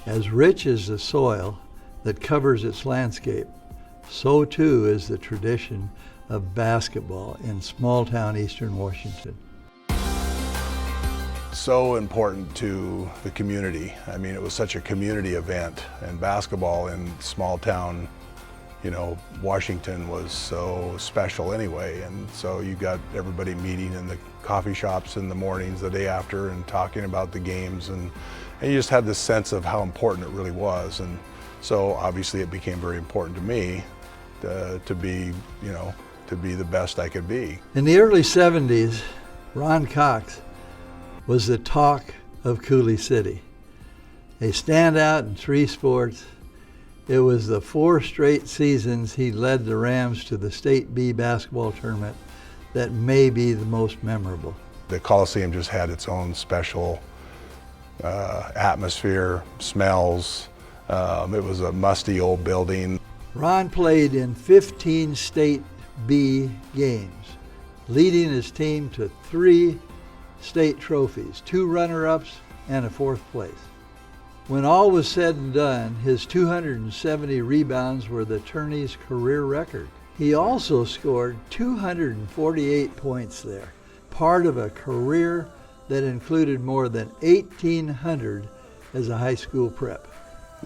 As rich as the soil that covers its landscape, so too is the tradition of basketball in small-town Eastern Washington. So important to the community. I mean, it was such a community event, and basketball in small-town, Washington was so special anyway. And so you got everybody meeting in the coffee shops in the mornings the day after and talking about the games, and you just had this sense of how important it really was. And so obviously it became very important to me to be the best I could be. In the early 70s, Ron Cox was the talk of Coulee City. A standout in 3 sports, it was the 4 straight seasons he led the Rams to the State B basketball tournament that may be the most memorable. The Coliseum just had its own special atmosphere, smells. It was a musty old building. Ron played in 15 State B games, leading his team to 3 state trophies, 2 runner-ups, and a 4th place. When all was said and done, his 270 rebounds were the tourney's career record. He also scored 248 points there, part of a career that included more than 1,800 as a high school prep.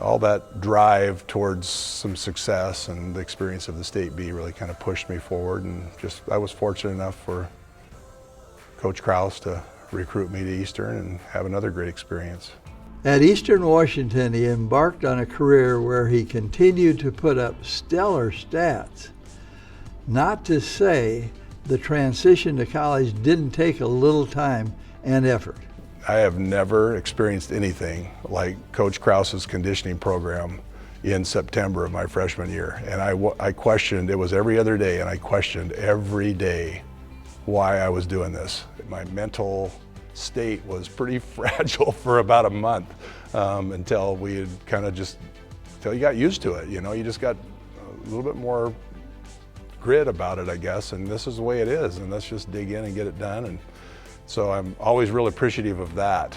All that drive towards some success and the experience of the State B really kind of pushed me forward, and I was fortunate enough for Coach Krause to recruit me to Eastern and have another great experience. At Eastern Washington, he embarked on a career where he continued to put up stellar stats. Not to say the transition to college didn't take a little time and effort. I have never experienced anything like Coach Krause's conditioning program in September of my freshman year. And I questioned, it was every other day, and I questioned every day why I was doing this. My mental state was pretty fragile for about a month until we had until you got used to it. You just got a little bit more grit about it, I guess, and this is the way it is, and let's just dig in and get it done. And so I'm always real appreciative of that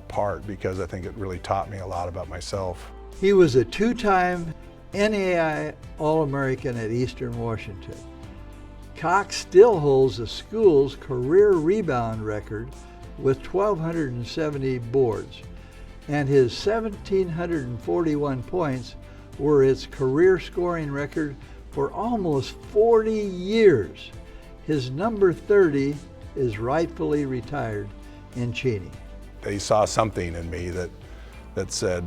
part, because I think it really taught me a lot about myself. He was a 2-time NAIA All-American at Eastern Washington. Cox still holds the school's career rebound record with 1,270 boards, and his 1,741 points were its career scoring record for almost 40 years. His number 30 is rightfully retired in Cheney. They saw something in me that said,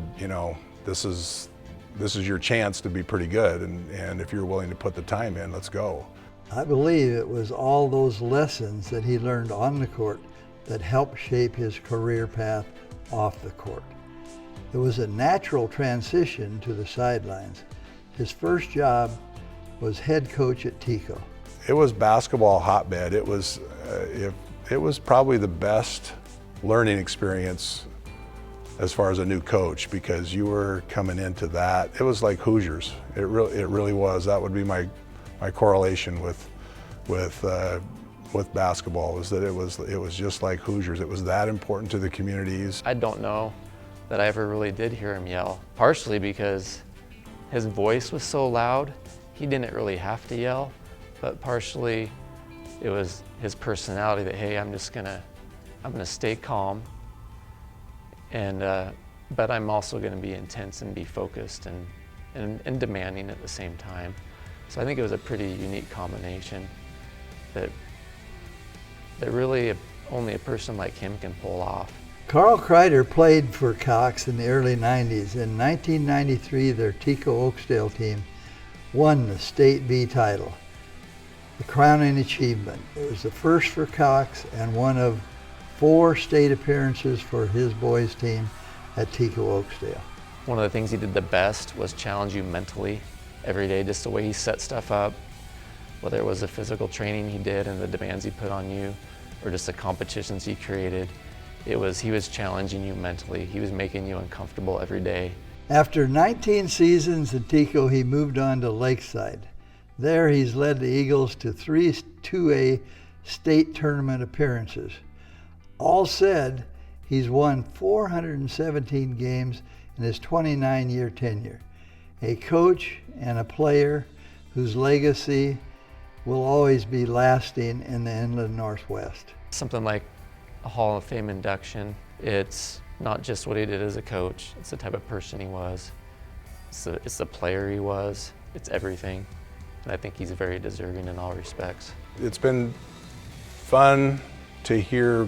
this is your chance to be pretty good, and if you're willing to put the time in, let's go. I believe it was all those lessons that he learned on the court that helped shape his career path off the court. It was a natural transition to the sidelines. His first job was head coach at Tico. It was basketball hotbed. It was probably the best learning experience as far as a new coach, because you were coming into that. It was like Hoosiers. It really was. That would be my correlation with basketball, is that it was just like Hoosiers. It was that important to the communities. I don't know that I ever really did hear him yell, partially because his voice was so loud, he didn't really have to yell, but partially it was his personality that, hey, I'm gonna stay calm, and but I'm also gonna be intense and be focused and demanding at the same time. So I think it was a pretty unique combination that really only a person like him can pull off. Carl Kreider played for Cox in the early 90s. In 1993, their Tico Oakdale team won the State B title, the crowning achievement. It was the first for Cox and one of 4 state appearances for his boys team at Tico Oakdale. One of the things he did the best was challenge you mentally every day, just the way he set stuff up, whether it was the physical training he did and the demands he put on you, or just the competitions he created. He was challenging you mentally. He was making you uncomfortable every day. After 19 seasons at Tico, he moved on to Lakeside. There he's led the Eagles to 3 2A state tournament appearances. All said, He's won 417 games in his 29-year tenure. A coach and a player whose legacy will always be lasting in the Inland Northwest. Something like a Hall of Fame induction, it's not just what he did as a coach, it's the type of person he was, it's the player he was, it's everything. And I think he's very deserving in all respects. It's been fun to hear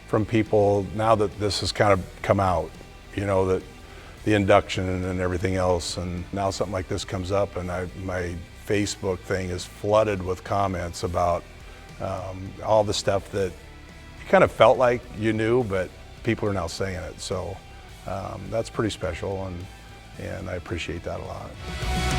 from people now that this has kind of come out, you know, that the induction and everything else, and now something like this comes up, and my Facebook thing is flooded with comments about all the stuff that you kind of felt like you knew, but people are now saying it. So that's pretty special, and I appreciate that a lot.